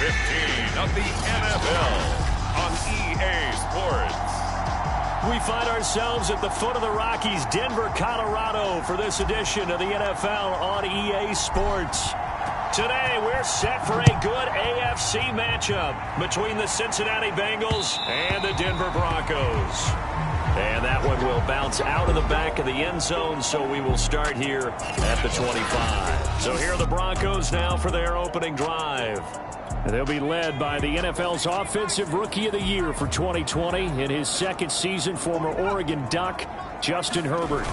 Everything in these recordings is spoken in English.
15 of the NFL on EA Sports. We find ourselves at the foot of the Rockies, Denver, Colorado, for this edition of the NFL on EA Sports. Today, we're set for a good AFC matchup between the Cincinnati Bengals and the Denver Broncos. And that one will bounce out of the back of the end zone, so we will start here at the 25. So here are the Broncos now for their opening drive. And they'll be led by the NFL's Offensive Rookie of the Year for 2020 in his second season, former Oregon Duck, Justin Herbert.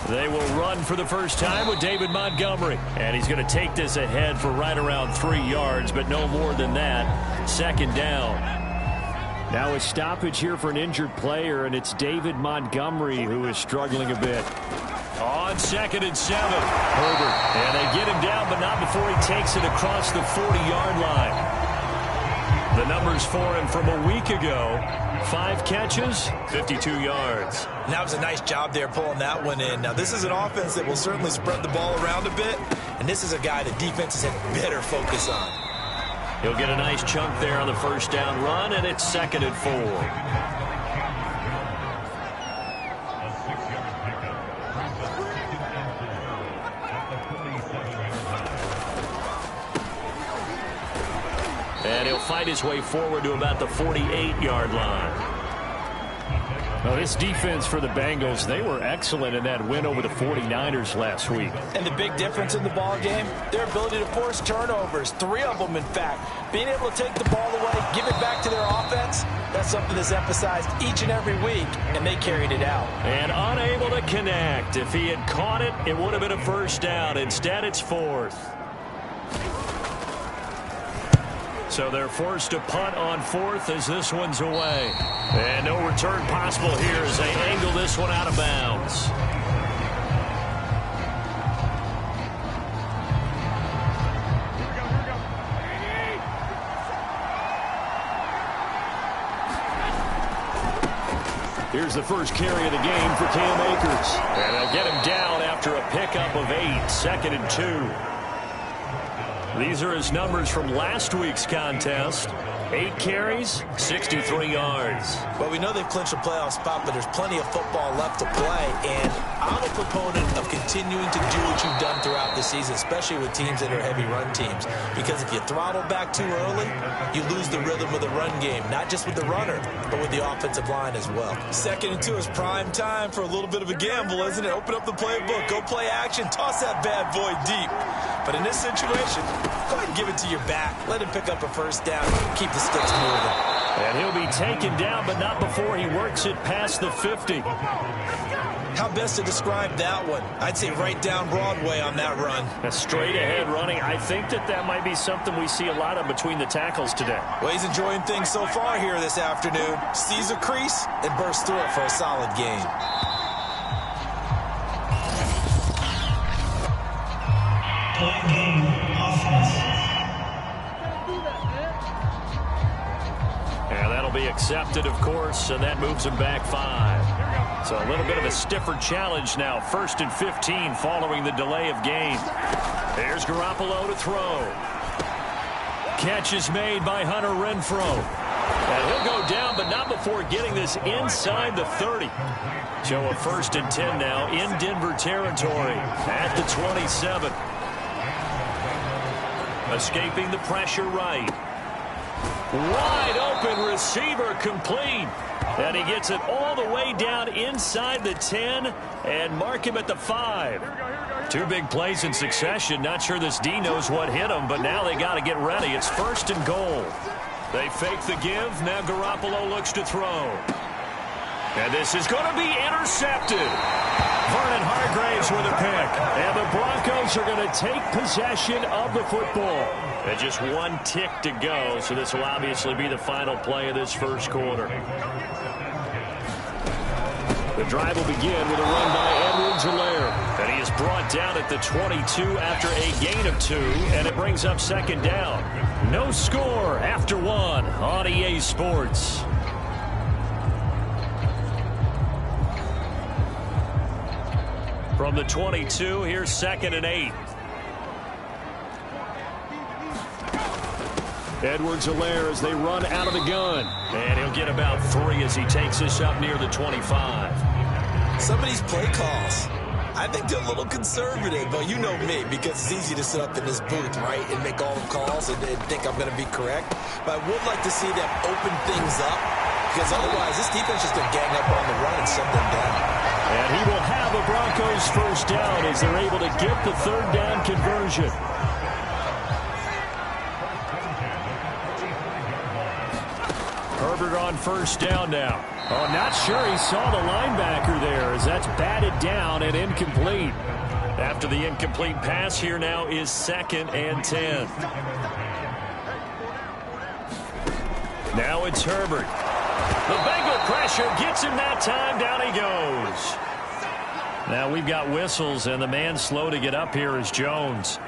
They will run for the first time with David Montgomery. And he's going to take this ahead for right around 3 yards, but no more than that. Second down. Now a stoppage here for an injured player, and it's David Montgomery who is struggling a bit. On 2nd and 7, Herbert. And they get him down, but not before he takes it across the 40-yard line. The numbers for him from a week ago: 5 catches, 52 yards. And that was a nice job there pulling that one in. Now, this is an offense that will certainly spread the ball around a bit, and this is a guy that defenses have better focus on. He'll get a nice chunk there on the first down run, and it's 2nd and 4. And he'll fight his way forward to about the 48-yard line. Well, this defense for the Bengals, they were excellent in that win over the 49ers last week. And the big difference in the ball game, their ability to force turnovers, 3 of them, in fact. Being able to take the ball away, give it back to their offense, that's something that's emphasized each and every week, and they carried it out. And unable to connect. If he had caught it, it would have been a first down. Instead, it's 4th. So they're forced to punt on 4th as this one's away. And no return possible here as they angle this one out of bounds. Here's the first carry of the game for Cam Akers. And they'll get him down after a pickup of 8, 2nd and 2. These are his numbers from last week's contest. 8 carries, 63 yards. Well, we know they've clinched a playoff spot, but there's plenty of football left to play, and I'm a proponent of continuing to do what you've done throughout the season, especially with teams that are heavy run teams, because if you throttle back too early, you lose the rhythm of the run game, not just with the runner, but with the offensive line as well. 2nd and 2 is prime time for a little bit of a gamble, isn't it? Open up the playbook, go play action, toss that bad boy deep. But in this situation, go ahead and give it to your back. Let him pick up a first down, keep the sticks moving. And he'll be taken down, but not before he works it past the 50. How best to describe that one? I'd say right down Broadway on that run. A straight ahead running. I think that might be something we see a lot of between the tackles today. Well, he's enjoying things so far here this afternoon. Sees a crease and bursts through it for a solid gain. And that'll be accepted, of course, and that moves him back 5. So a little bit of a stiffer challenge now. 1st and 15 following the delay of game. There's Garoppolo to throw. Catch is made by Hunter Renfrow. And he'll go down, but not before getting this inside the 30. So a 1st and 10 now in Denver territory at the 27. Escaping the pressure right. Wide open receiver complete. And he gets it all the way down inside the 10 and mark him at the 5. 2 big plays in succession. Not sure this D knows what hit him, but now they got to get ready. It's 1st and goal. They fake the give. Now Garoppolo looks to throw. And this is going to be intercepted. Vernon Hargreaves with a pick. And the Broncos are going to take possession of the football. And just 1 tick to go, so this will obviously be the final play of this first quarter. The drive will begin with a run by Edwards-Helaire. And he is brought down at the 22 after a gain of 2, and it brings up 2nd down. No score after 1 on EA Sports. From the 22, here's 2nd and 8. Edwards-Helaire as they run out of the gun. And he'll get about 3 as he takes this up near the 25. Some of these play calls, I think they're a little conservative, but you know me, because it's easy to sit up in this booth, right, and make all the calls and think I'm going to be correct. But I would like to see them open things up, because otherwise this defense is going to gang up on the run and shut them down. And he will have a Broncos first down as they're able to get the third down conversion. Herbert on first down now. Oh, not sure he saw the linebacker there as that's batted down and incomplete. After the incomplete pass, here now is 2nd and 10. Now it's Herbert. The Bengal pressure gets him that time. Down he goes. Now we've got whistles, and the man slow to get up here is Jones.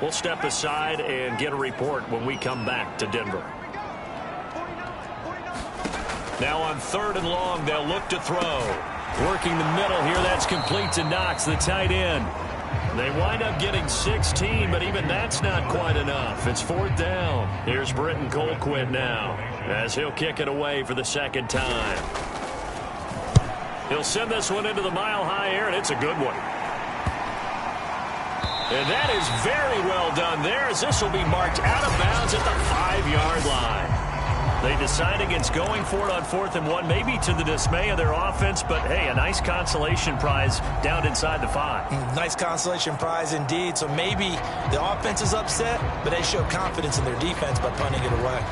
We'll step aside and get a report when we come back to Denver. Now on 3rd and long, they'll look to throw. Working the middle here, that's complete to Knox, the tight end. They wind up getting 16, but even that's not quite enough. It's 4th down. Here's Britton Colquitt now, as he'll kick it away for the 2nd time. He'll send this one into the mile-high air, and it's a good one. And that is very well done there, as this will be marked out of bounds at the 5-yard line. They decide against going for it on 4th and 1, maybe to the dismay of their offense, but hey, a nice consolation prize down inside the 5. Nice consolation prize indeed. So maybe the offense is upset, but they show confidence in their defense by punting it away.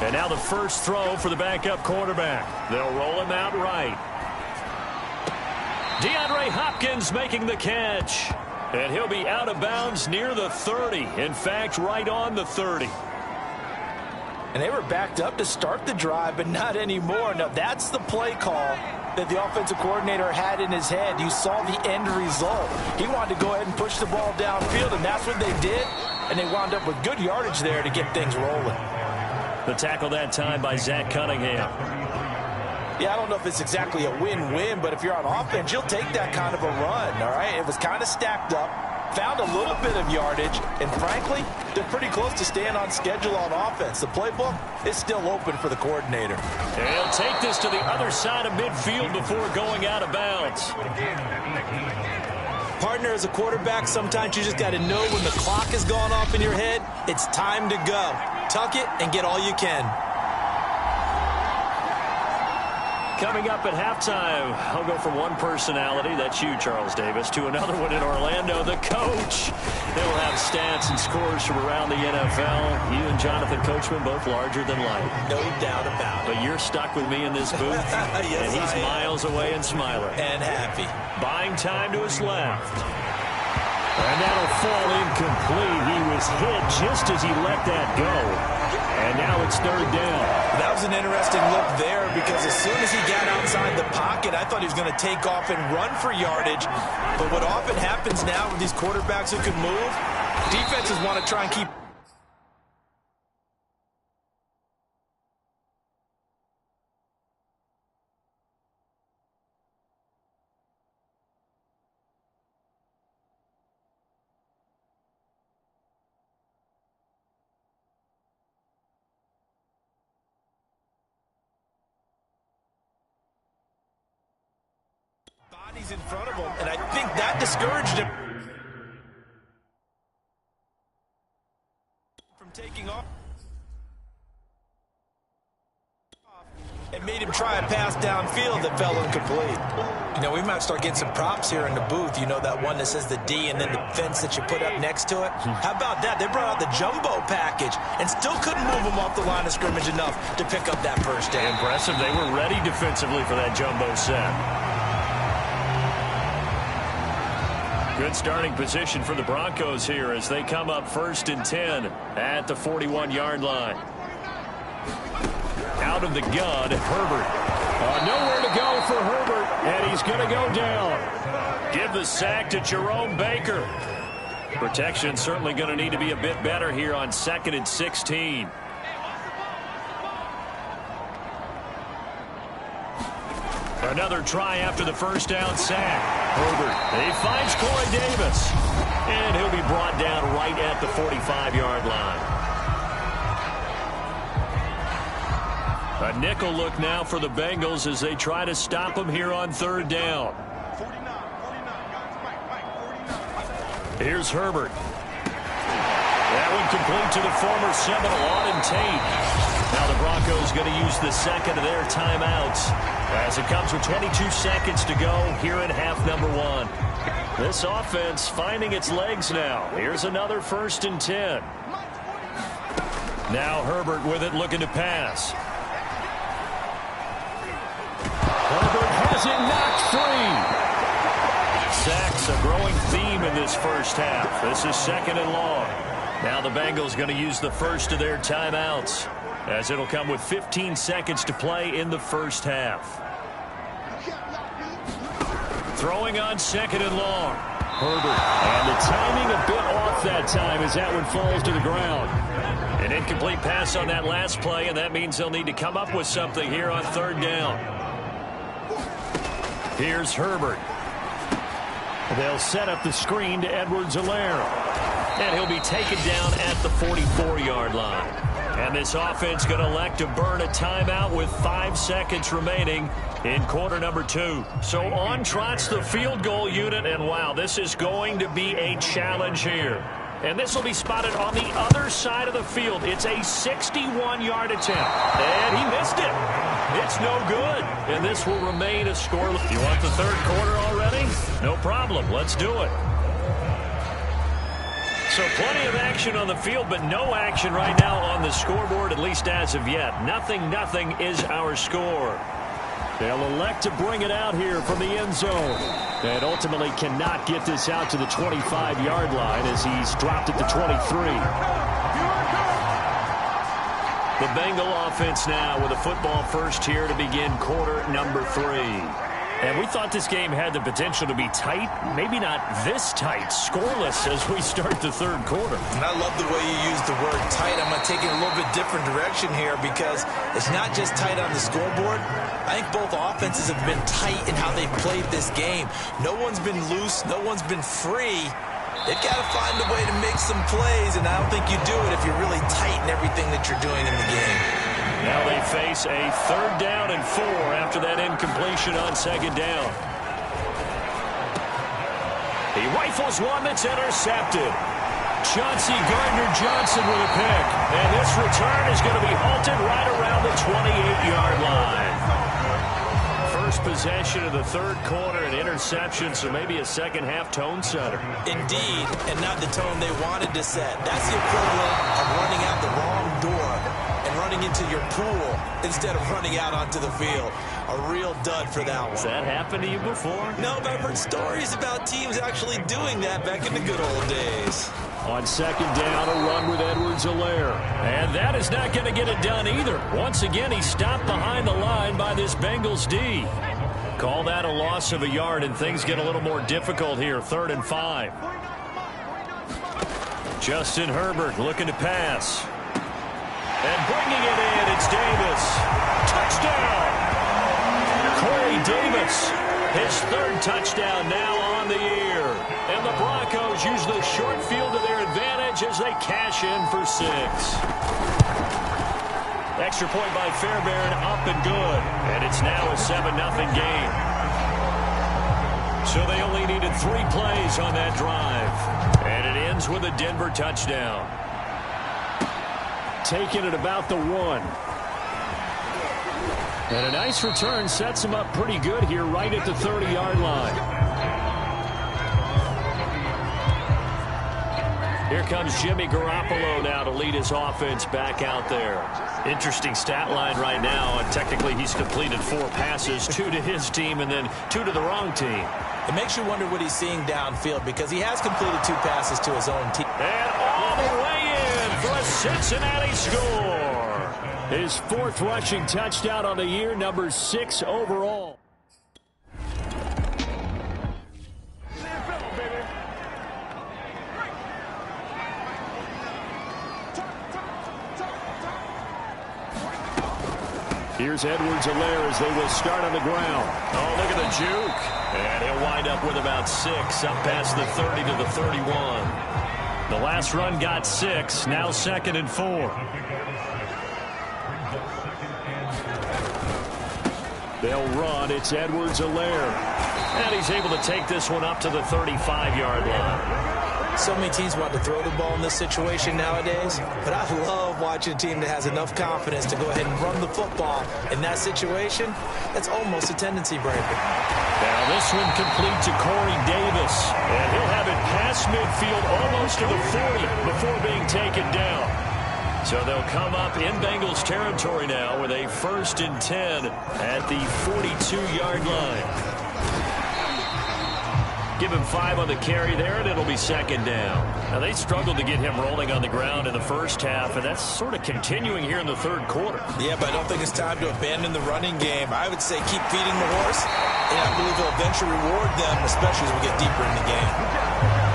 And now the first throw for the backup quarterback. They'll roll him out right. DeAndre Hopkins making the catch. And he'll be out of bounds near the 30. In fact, right on the 30. And they were backed up to start the drive, but not anymore. Now, that's the play call that the offensive coordinator had in his head. You saw the end result. He wanted to go ahead and push the ball downfield, and that's what they did. And they wound up with good yardage there to get things rolling. The tackle that time by Zach Cunningham. Yeah, I don't know if it's exactly a win-win, but if you're on offense, you'll take that kind of a run, all right? It was kind of stacked up, found a little bit of yardage, and frankly, they're pretty close to staying on schedule on offense. The playbook is still open for the coordinator. And he'll take this to the other side of midfield before going out of bounds. Partner, as a quarterback, sometimes you just got to know when the clock has gone off in your head, it's time to go. Tuck it and get all you can. Coming up at halftime, I'll go from one personality, that's you, Charles Davis, to another one in Orlando, the coach. He'll have stats and scores from around the NFL. You and Jonathan Coachman, both larger than life. No doubt about it. But you're stuck with me in this booth, yes, and he's miles away and smiling. And happy. Buying time to his left. And that'll fall incomplete. He was hit just as he let that go. And now it's 3rd down. That was an interesting look there because as soon as he got outside the pocket, I thought he was going to take off and run for yardage. But what often happens now with these quarterbacks who can move, defenses want to try and keep. Bodies in front of him, and I think that discouraged him from taking off. It made him try a pass downfield that fell incomplete. You know, we might start getting some props here in the booth. You know, that one that says the D and then the fence that you put up next to it? How about that? They brought out the jumbo package and still couldn't move him off the line of scrimmage enough to pick up that first down. Impressive. They were ready defensively for that jumbo set. Good starting position for the Broncos here as they come up 1st and 10 at the 41-yard line. Out of the gun, Herbert. Nowhere to go for Herbert, and he's going to go down. Give the sack to Jerome Baker. Protection certainly going to need to be a bit better here on 2nd and 16. Another try after the first down sack. Herbert, he finds Corey Davis. And he'll be brought down right at the 45-yard line. A nickel look now for the Bengals as they try to stop him here on third down. Here's Herbert. That one complete to the former Seminole, Auden Tate. Now the Broncos going to use the second of their timeouts as it comes with 22 seconds to go here in half number one. This offense finding its legs now. Here's another 1st and 10. Now Herbert with it, looking to pass. Herbert has it knocked free. Sacks, a growing theme in this first half. This is 2nd and long. Now the Bengals going to use the first of their timeouts, as it'll come with 15 seconds to play in the first half. Throwing on 2nd and long. Herbert. And the timing a bit off that time as that one falls to the ground. An incomplete pass on that last play, and that means they'll need to come up with something here on third down. Here's Herbert. They'll set up the screen to Edwards-Helaire. And he'll be taken down at the 44-yard line. And this offense going to elect to burn a timeout with 5 seconds remaining in quarter number 2. So on trots the field goal unit, and wow, this is going to be a challenge here. And this will be spotted on the other side of the field. It's a 61-yard attempt. And he missed it. It's no good. And this will remain a scoreless. You want the third quarter already? No problem. Let's do it. So plenty of action on the field, but no action right now on the scoreboard, at least as of yet. Nothing is our score. They'll elect to bring it out here from the end zone. And ultimately cannot get this out to the 25-yard line as he's dropped it to 23. The Bengal offense now with a football first here to begin quarter number 3. And we thought this game had the potential to be tight, maybe not this tight, scoreless as we start the third quarter. And I love the way you use the word tight. I'm going to take it a little bit different direction here because it's not just tight on the scoreboard. I think both offenses have been tight in how they've played this game. No one's been loose. No one's been free. They've got to find a way to make some plays, and I don't think you do it if you're really tight in everything that you're doing in the game. Now they face a 3rd down and 4 after that incompletion on 2nd down. He rifles one that's intercepted. Chauncey Gardner-Johnson with a pick. And this return is going to be halted right around the 28-yard line. First possession of the third quarter, an interception, so maybe a second-half tone setter. Indeed, and not the tone they wanted to set. That's the equivalent of running out the wrong door and running into your pool instead of running out onto the field. A real dud for that one. Has that happened to you before? No, but I've heard stories about teams actually doing that back in the good old days. On 2nd down, a run with Edwards-Helaire. And that is not going to get it done either. Once again, he's stopped behind the line by this Bengals D. Call that a loss of a yard, and things get a little more difficult here. 3rd and 5. Justin Herbert looking to pass. And bringing it in, it's Davis. Touchdown! Corey Davis, his 3rd touchdown now on the year. And the Broncos use the short field to their advantage as they cash in for 6. Extra point by Fairbairn, up and good. And it's now a 7-0 game. So they only needed 3 plays on that drive. And it ends with a Denver touchdown. Taken at about the 1. And a nice return sets him up pretty good here right at the 30-yard line. Here comes Jimmy Garoppolo now to lead his offense back out there. Interesting stat line right now, and technically he's completed 4 passes, 2 to his team and then 2 to the wrong team. It makes you wonder what he's seeing downfield because he has completed 2 passes to his own team. And all the way in for a Cincinnati score. His 4th rushing touchdown on the year, number 6 overall. Here's Edwards-Helaire as they will start on the ground. Oh, look at the juke. And he'll wind up with about 6, up past the 30 to the 31. The last run got 6, now 2nd and 4. They'll run. It's Edwards-Helaire. And he's able to take this one up to the 35-yard line. So many teams want to throw the ball in this situation nowadays, but I love watching a team that has enough confidence to go ahead and run the football. In that situation, that's almost a tendency breaker. Now this one complete to Corey Davis. And he'll have it past midfield almost to the 40 before being taken down. So they'll come up in Bengals territory now with a 1st and 10 at the 42-yard line. Give him 5 on the carry there, and it'll be 2nd down. Now, they struggled to get him rolling on the ground in the first half, and that's sort of continuing here in the 3rd quarter. Yeah, but I don't think it's time to abandon the running game. I would say keep feeding the horse, and I believe it'll eventually reward them, especially as we get deeper in the game.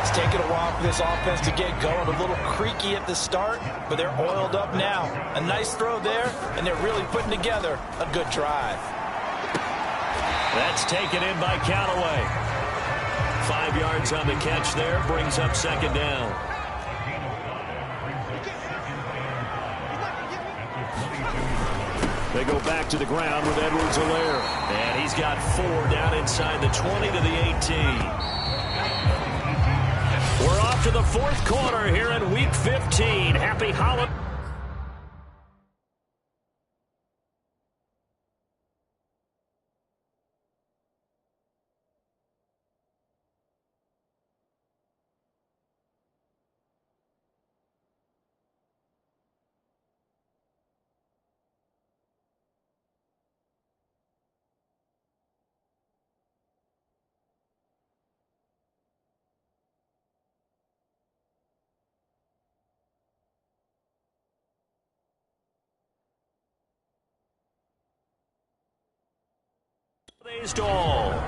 It's taken a while for this offense to get going. A little creaky at the start, but they're oiled up now. A nice throw there, and they're really putting together a good drive. That's taken in by Callaway. 5 yards on the catch there, brings up 2nd down. They go back to the ground with Edwards-Helaire. And he's got 4 down inside the 20 to the 18. We're off to the 4th quarter here in Week 15. Happy holiday.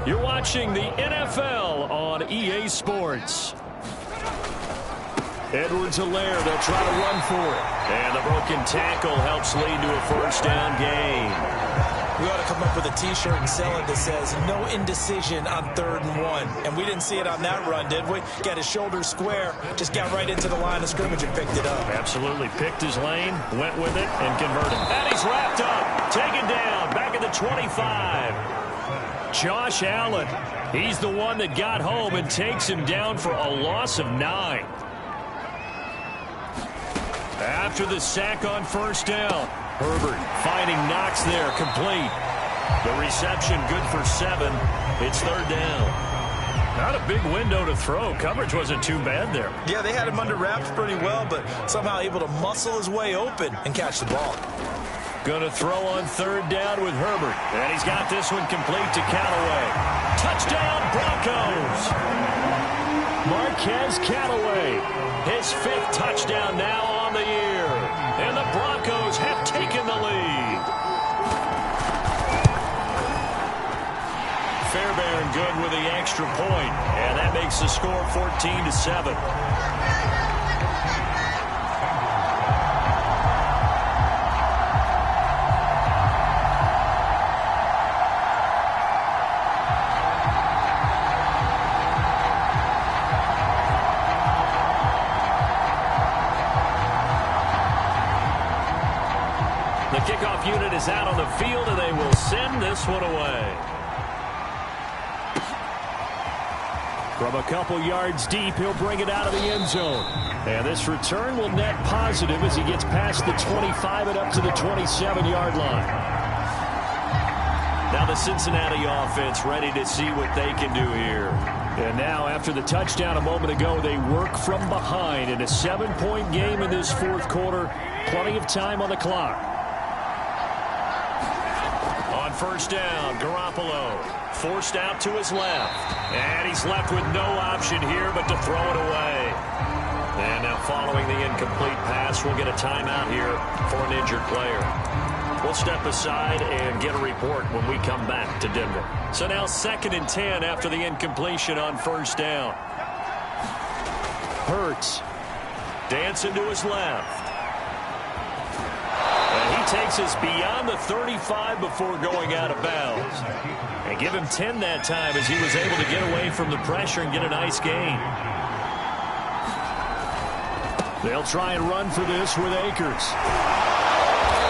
You're watching the NFL on EA Sports. Edwards-Helaire, they'll try to run for it. And the broken tackle helps lead to a 1st down gain. We ought to come up with a T-shirt and sell it that says, no indecision on 3rd and 1. And we didn't see it on that run, did we? Got his shoulders square, just got right into the line of scrimmage and picked it up. Absolutely. Picked his lane, went with it, and converted. And he's wrapped up. Taken down, back at the 25. Josh Allen, he's the one that got home and takes him down for a loss of 9. After the sack on 1st down, Herbert finding Knox there, complete. The reception good for 7. It's 3rd down. Not a big window to throw. Coverage wasn't too bad there. Yeah, they had him under wraps pretty well, but somehow able to muscle his way open and catch the ball. Going to throw on 3rd down with Herbert. And he's got this one complete to Callaway. Touchdown, Broncos! Marquez Callaway, his 5th touchdown now on the year. And the Broncos have taken the lead. Fairbairn good with the extra point. And that makes the score 14-7. The kickoff unit is out on the field, and they will send this one away. From a couple yards deep, he'll bring it out of the end zone. And this return will net positive as he gets past the 25 and up to the 27-yard line. Now the Cincinnati offense ready to see what they can do here. And now, after the touchdown a moment ago, they work from behind in a 7-point game in this 4th quarter. Plenty of time on the clock. On 1st down, Garoppolo forced out to his left. And he's left with no option here but to throw it away. And now following the incomplete pass, we'll get a timeout here for an injured player. We'll step aside and get a report when we come back to Denver. So now 2nd and 10 after the incompletion on 1st down. Hurts dancing to his left. And he takes us beyond the 35 before going out of bounds. And give him 10 that time as he was able to get away from the pressure and get a nice gain. They'll try and run for this with Akers.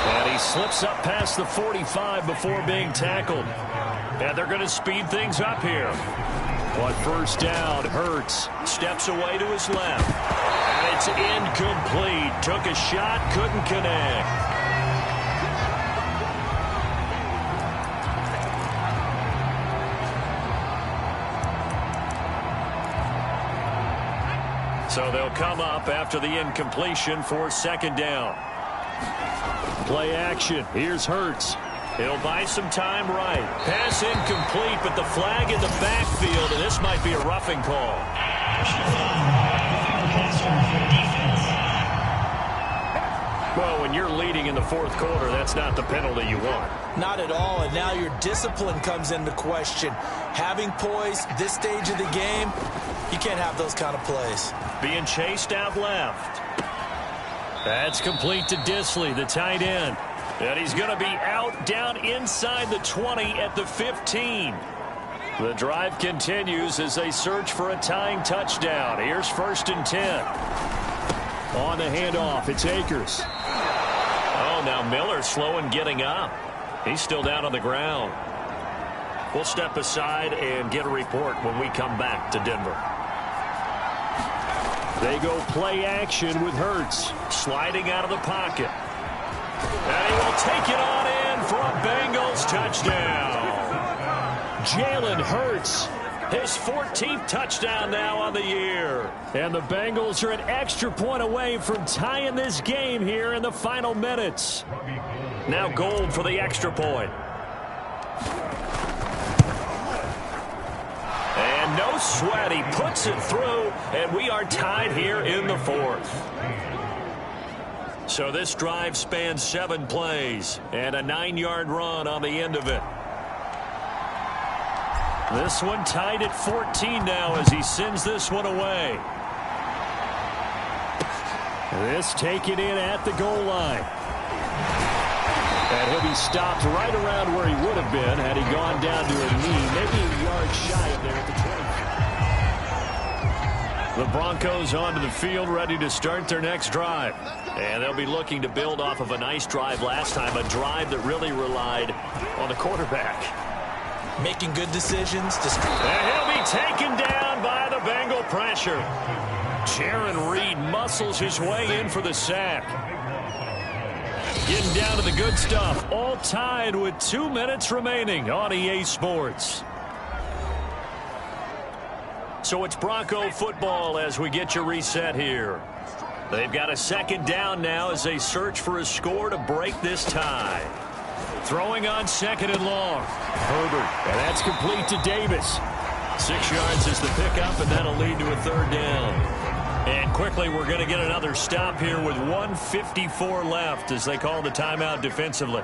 And he slips up past the 45 before being tackled. And they're going to speed things up here. On first down, Hurts steps away to his left. And it's incomplete. Took a shot, couldn't connect. So they'll come up after the incompletion for second down. Play action. Here's Hurts. He'll buy some time right. Pass incomplete, but the flag in the backfield, and this might be a roughing call. Well, when you're leading in the fourth quarter, that's not the penalty you want. Not at all, and now your discipline comes into question. Having poise this stage of the game, you can't have those kind of plays. Being chased out left. That's complete to Disley, the tight end. And he's going to be out down inside the 20 at the 15. The drive continues as they search for a tying touchdown. Here's first and 10. On the handoff, it's Akers. Oh, now Miller slow in getting up. He's still down on the ground. We'll step aside and get a report when we come back to Denver. They go play action with Hurts, sliding out of the pocket. And he will take it on in for a Bengals touchdown. Jalen Hurts, his 14th touchdown now on the year. And the Bengals are an extra point away from tying this game here in the final minutes. Now Gold for the extra point. And no sweat, he puts it through, and we are tied here in the fourth. So this drive spans 7 plays and a 9-yard run on the end of it. This one tied at 14 now as he sends this one away. This taken in at the goal line. And he'll be stopped right around where he would have been had he gone down to a knee, maybe a yard shy of there at the 20. The Broncos onto the field ready to start their next drive. And they'll be looking to build off of a nice drive last time, a drive that really relied on the quarterback. Making good decisions. And he'll be taken down by the Bengal pressure. Jaron Reed muscles his way in for the sack. Getting down to the good stuff. All tied with 2 minutes remaining on EA Sports. So it's Bronco football as we get you reset here. They've got a second down now as they search for a score to break this tie. Throwing on second and long. Herbert, and that's complete to Davis. 6 yards is the pickup, and that'll lead to a third down. And quickly, we're going to get another stop here with 1:54 left as they call the timeout defensively.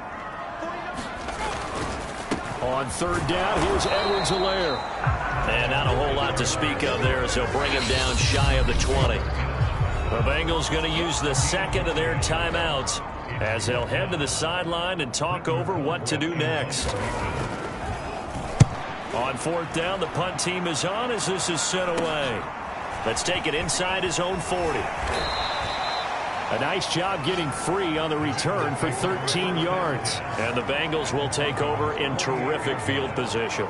On third down, here's Edwards-Helaire. And not a whole lot to speak of there as they'll bring him down shy of the 20. The Bengals going to use the second of their timeouts as they'll head to the sideline and talk over what to do next. On fourth down, the punt team is on as this is sent away. Let's take it inside his own 40. A nice job getting free on the return for 13 yards. And the Bengals will take over in terrific field position.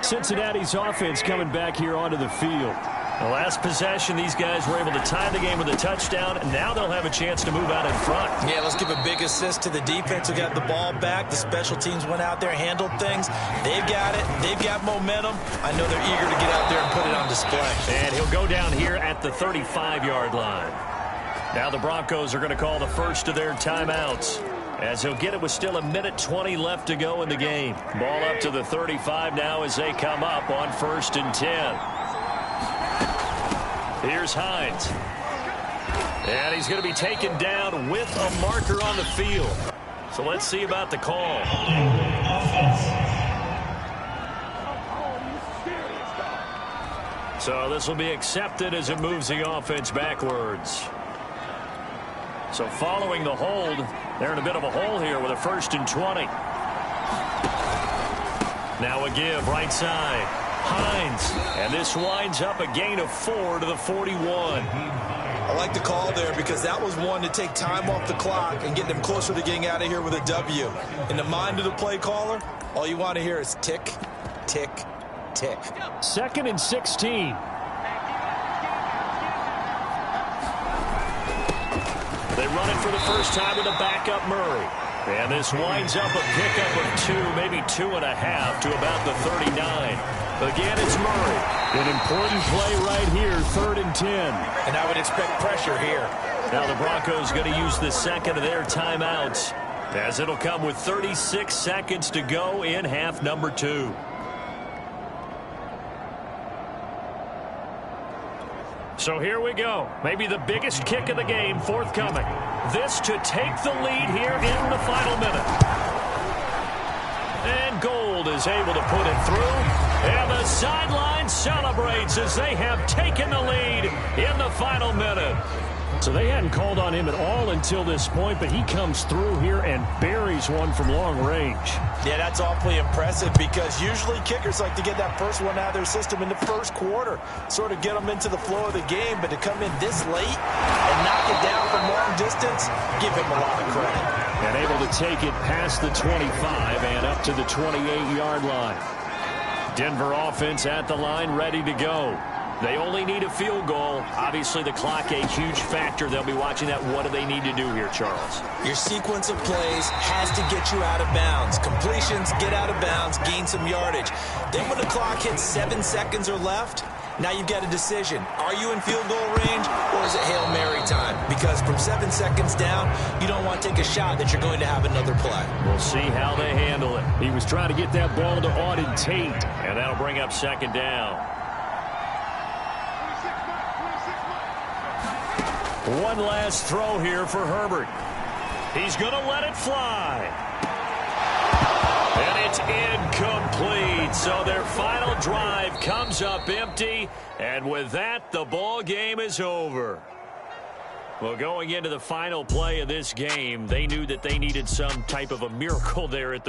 Cincinnati's offense coming back here onto the field. The last possession, these guys were able to tie the game with a touchdown, and now they'll have a chance to move out in front. Yeah, let's give a big assist to the defense who got the ball back. The special teams went out there, handled things. They've got it. They've got momentum. I know they're eager to get out there and put it on display. And he'll go down here at the 35-yard line. Now the Broncos are going to call the first of their timeouts, as he'll get it with still 1:20 left to go in the game. Ball up to the 35 now as they come up on 1st and 10. Here's Hines. And he's going to be taken down with a marker on the field. So let's see about the call. So this will be accepted as it moves the offense backwards. So following the hold, They're in a bit of a hole here with a 1st and 20. Now a give right side. Hines. And this winds up a gain of 4 to the 41. I like the call there because that was one to take time off the clock and get them closer to getting out of here with a W. In the mind of the play caller, all you want to hear is tick, tick, tick. 2nd and 16. They run it for the first time with a backup Murray. And this winds up a pickup of 2, maybe 2.5 to about the 39. Again, it's Murray. An important play right here, 3rd and 10. And I would expect pressure here. Now the Broncos going to use the second of their timeouts, as it'll come with 36 seconds to go in half number 2. So here we go. Maybe the biggest kick of the game forthcoming. This to take the lead here in the final minute. And Gold is able to put it through. And the sideline celebrates as they have taken the lead in the final minute. So they hadn't called on him at all until this point, but he comes through here and buries one from long range. Yeah, that's awfully impressive because usually kickers like to get that first one out of their system in the first quarter, sort of get them into the flow of the game, but to come in this late and knock it down from long distance, give him a lot of credit. And able to take it past the 25 and up to the 28-yard line. Denver offense at the line, ready to go. They only need a field goal. Obviously, the clock a huge factor. They'll be watching that. What do they need to do here, Charles? Your sequence of plays has to get you out of bounds. Completions, get out of bounds, gain some yardage. Then when the clock hits 7 seconds or left, now you've got a decision. Are you in field goal range or is it Hail Mary time? Because from 7 seconds down, you don't want to take a shot that you're going to have another play. We'll see how they handle it. He was trying to get that ball to Auden Tate, and that'll bring up 2nd down. One last throw here for Herbert. He's going to let it fly. And it's incomplete. So their final drive comes up empty. And with that, the ball game is over. Well, going into the final play of this game, they knew that they needed some type of a miracle there at the